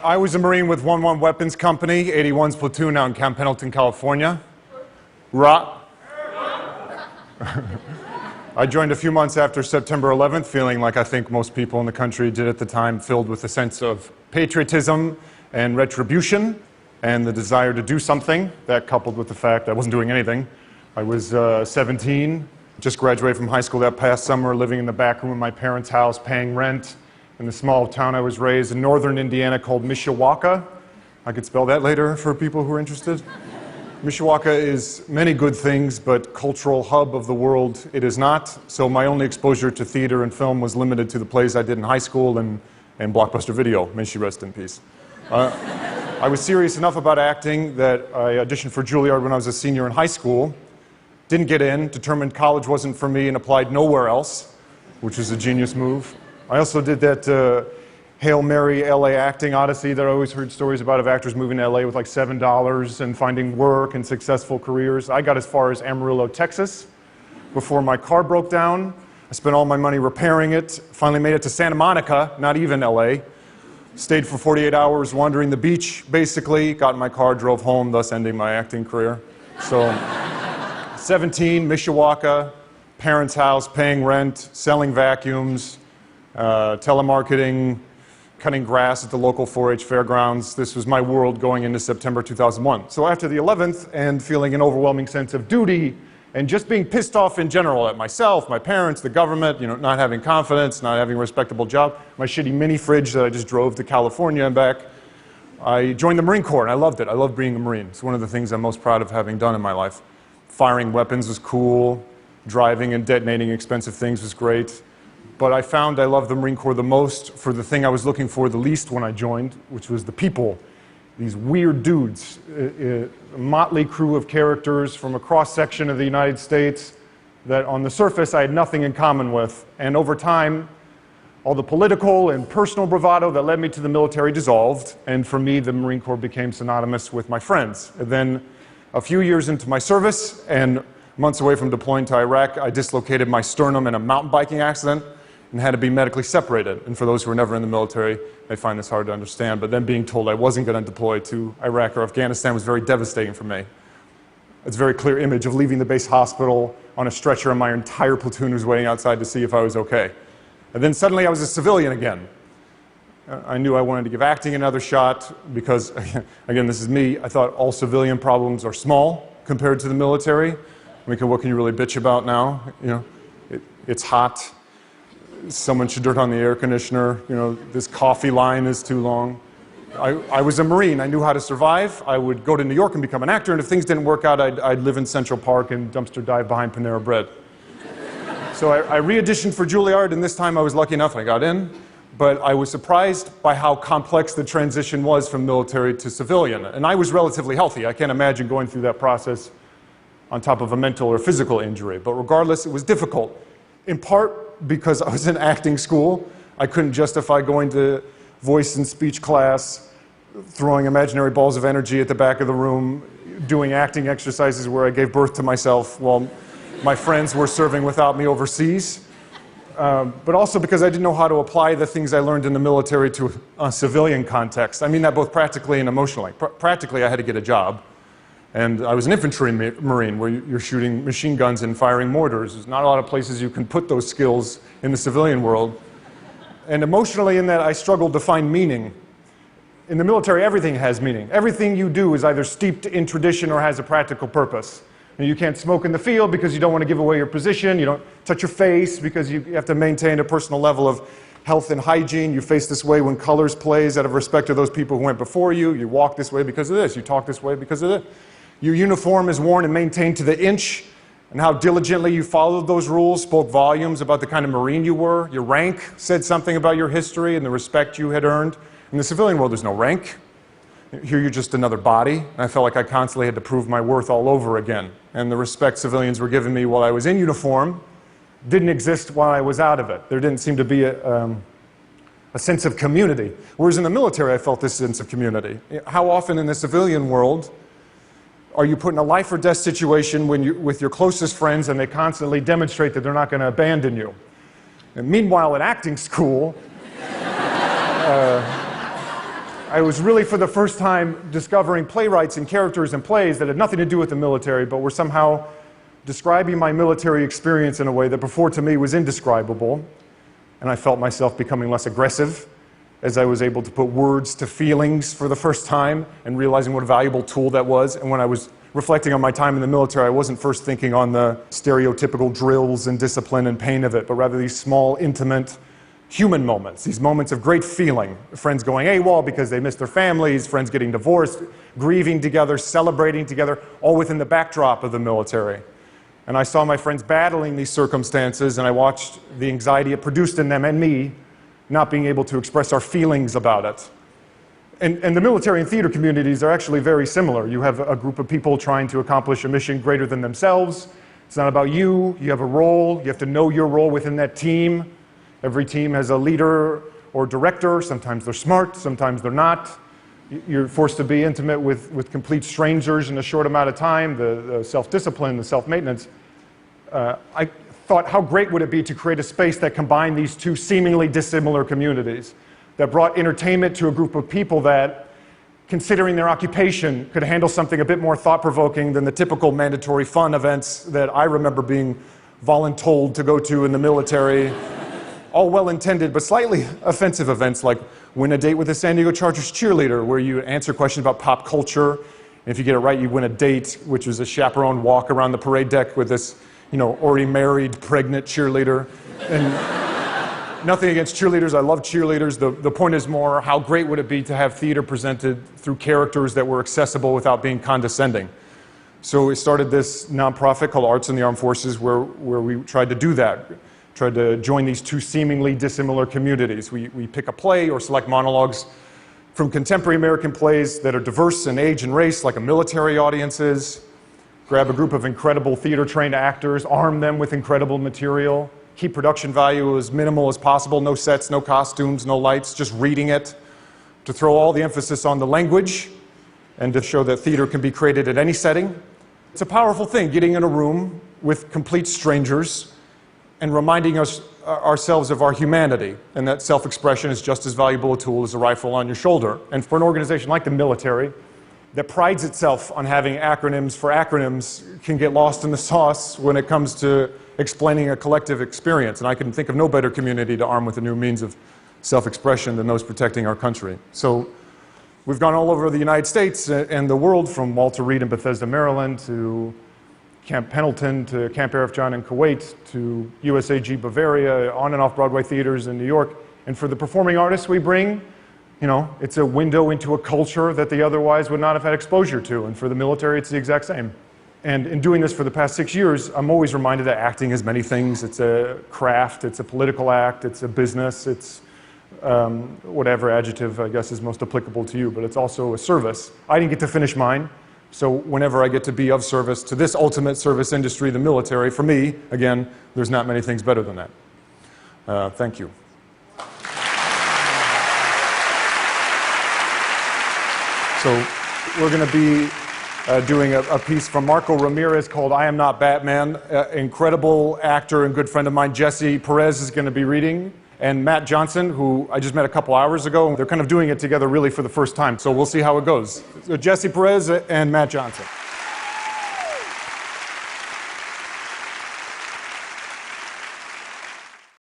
I was a Marine with 1-1 Weapons Company, 81's platoon out in Camp Pendleton, California. I joined a few months after September 11th, feeling like I think most people in the country did at the time, filled with a sense of patriotism and retribution and the desire to do something. That coupled with the fact I wasn't doing anything. I was 17, just graduated from high school that past summer, living in the back room of my parents' house, paying rent in the small town I was raised in northern Indiana called Mishawaka. I could spell that later for people who are interested. Mishawaka is many good things, but cultural hub of the world it is not. So my only exposure to theater and film was limited to the plays I did in high school and Blockbuster Video. May she rest in peace. I was serious enough about acting that I auditioned for Juilliard when I was a senior in high school. Didn't get in, determined college wasn't for me, and applied nowhere else, which was a genius move. I also did that Hail Mary LA acting odyssey that I always heard stories about of actors moving to LA with like $7 and finding work and successful careers. I got as far as Amarillo, Texas before my car broke down. I spent all my money repairing it, finally made it to Santa Monica, not even LA. Stayed for 48 hours wandering the beach, basically, got in my car, drove home, thus ending my acting career. So, 17, Mishawaka, parents' house, paying rent, selling vacuums, telemarketing, cutting grass at the local 4-H fairgrounds. This was my world going into September 2001. So after the 11th and feeling an overwhelming sense of duty and just being pissed off in general at myself, my parents, the government, not having confidence, not having a respectable job, my shitty mini fridge that I just drove to California and back, I joined the Marine Corps and I loved it. I loved being a Marine. It's one of the things I'm most proud of having done in my life. Firing weapons was cool. Driving and detonating expensive things was great. But I found I loved the Marine Corps the most for the thing I was looking for the least when I joined, which was the people. These weird dudes, a motley crew of characters from a cross-section of the United States that on the surface I had nothing in common with. And over time, all the political and personal bravado that led me to the military dissolved. And for me, the Marine Corps became synonymous with my friends. And then a few years into my service and months away from deploying to Iraq, I dislocated my sternum in a mountain biking accident and had to be medically separated. And for those who were never in the military, they find this hard to understand. But then being told I wasn't going to deploy to Iraq or Afghanistan was very devastating for me. It's a very clear image of leaving the base hospital on a stretcher and my entire platoon was waiting outside to see if I was okay. And then suddenly I was a civilian again. I knew I wanted to give acting another shot because, again, this is me, I thought all civilian problems are small compared to the military. I mean, what can you really bitch about now? It's hot. Someone should turn on the air conditioner. This coffee line is too long. I was a Marine. I knew how to survive. I would go to New York and become an actor, and if things didn't work out, I'd live in Central Park and dumpster dive behind Panera Bread. So I re-auditioned for Juilliard, and this time I was lucky enough I got in, but I was surprised by how complex the transition was from military to civilian. And I was relatively healthy. I can't imagine going through that process on top of a mental or physical injury. But regardless, it was difficult. In part because I was in acting school. I couldn't justify going to voice and speech class, throwing imaginary balls of energy at the back of the room, doing acting exercises where I gave birth to myself while my friends were serving without me overseas. But also because I didn't know how to apply the things I learned in the military to a civilian context. I mean that both practically and emotionally. Practically, I had to get a job. And I was an infantry Marine where you're shooting machine guns and firing mortars. There's not a lot of places you can put those skills in the civilian world. And emotionally in that, I struggled to find meaning. In the military, everything has meaning. Everything you do is either steeped in tradition or has a practical purpose. And you can't smoke in the field because you don't want to give away your position. You don't touch your face because you have to maintain a personal level of health and hygiene. You face this way when colors plays out of respect to those people who went before you. You walk this way because of this. You talk this way because of this. Your uniform is worn and maintained to the inch, and how diligently you followed those rules spoke volumes about the kind of Marine you were. Your rank said something about your history and the respect you had earned. In the civilian world, there's no rank. Here you're just another body, and I felt like I constantly had to prove my worth all over again. And the respect civilians were giving me while I was in uniform didn't exist while I was out of it. There didn't seem to be a sense of community. Whereas in the military, I felt this sense of community. How often in the civilian world are you put in a life or death situation with your closest friends and they constantly demonstrate that they're not going to abandon you? And meanwhile, at acting school, I was really for the first time discovering playwrights and characters and plays that had nothing to do with the military, but were somehow describing my military experience in a way that before to me was indescribable. And I felt myself becoming less aggressive as I was able to put words to feelings for the first time and realizing what a valuable tool that was. And when I was reflecting on my time in the military, I wasn't first thinking on the stereotypical drills and discipline and pain of it, but rather these small, intimate, human moments, these moments of great feeling. Friends going AWOL because they missed their families, friends getting divorced, grieving together, celebrating together, all within the backdrop of the military. And I saw my friends battling these circumstances, and I watched the anxiety it produced in them and me, not being able to express our feelings about it. And the military and theater communities are actually very similar. You have a group of people trying to accomplish a mission greater than themselves. It's not about you. You have a role. You have to know your role within that team. Every team has a leader or director. Sometimes they're smart, sometimes they're not. You're forced to be intimate with complete strangers in a short amount of time, the self-discipline, the self-maintenance. I thought, how great would it be to create a space that combined these two seemingly dissimilar communities, that brought entertainment to a group of people that, considering their occupation, could handle something a bit more thought-provoking than the typical mandatory fun events that I remember being voluntold to go to in the military. All well-intended, but slightly offensive events like win a date with a San Diego Chargers cheerleader, where you answer questions about pop culture. And if you get it right, you win a date, which was a chaperone walk around the parade deck with this, already married, pregnant cheerleader. And nothing against cheerleaders. I love cheerleaders. The point is more, how great would it be to have theater presented through characters that were accessible without being condescending? So we started this nonprofit called Arts in the Armed Forces, where we tried to do that. Tried to join these two seemingly dissimilar communities. We pick a play or select monologues from contemporary American plays that are diverse in age and race, like a military audience is. Grab a group of incredible theater-trained actors, arm them with incredible material, keep production value as minimal as possible, no sets, no costumes, no lights, just reading it, to throw all the emphasis on the language and to show that theater can be created at any setting. It's a powerful thing, getting in a room with complete strangers and reminding ourselves of our humanity, and that self-expression is just as valuable a tool as a rifle on your shoulder. And for an organization like the military, that prides itself on having acronyms for acronyms, can get lost in the sauce when it comes to explaining a collective experience. And I can think of no better community to arm with a new means of self-expression than those protecting our country. So we've gone all over the United States and the world, from Walter Reed in Bethesda, Maryland, to Camp Pendleton, to Camp Arif John in Kuwait, to USAG Bavaria, on and off Broadway theaters in New York. And for the performing artists we bring, it's a window into a culture that they otherwise would not have had exposure to. And for the military, it's the exact same. And in doing this for the past 6 years, I'm always reminded that acting is many things. It's a craft, it's a political act, it's a business, it's whatever adjective I guess is most applicable to you, but it's also a service. I didn't get to finish mine. So whenever I get to be of service to this ultimate service industry, the military, for me, again, there's not many things better than that. Thank you. So we're going to be doing a piece from Marco Ramirez called I Am Not Batman. Incredible actor and good friend of mine, Jesse Perez, is going to be reading. And Matt Johnson, who I just met a couple hours ago. They're kind of doing it together really for the first time. So we'll see how it goes. So Jesse Perez and Matt Johnson.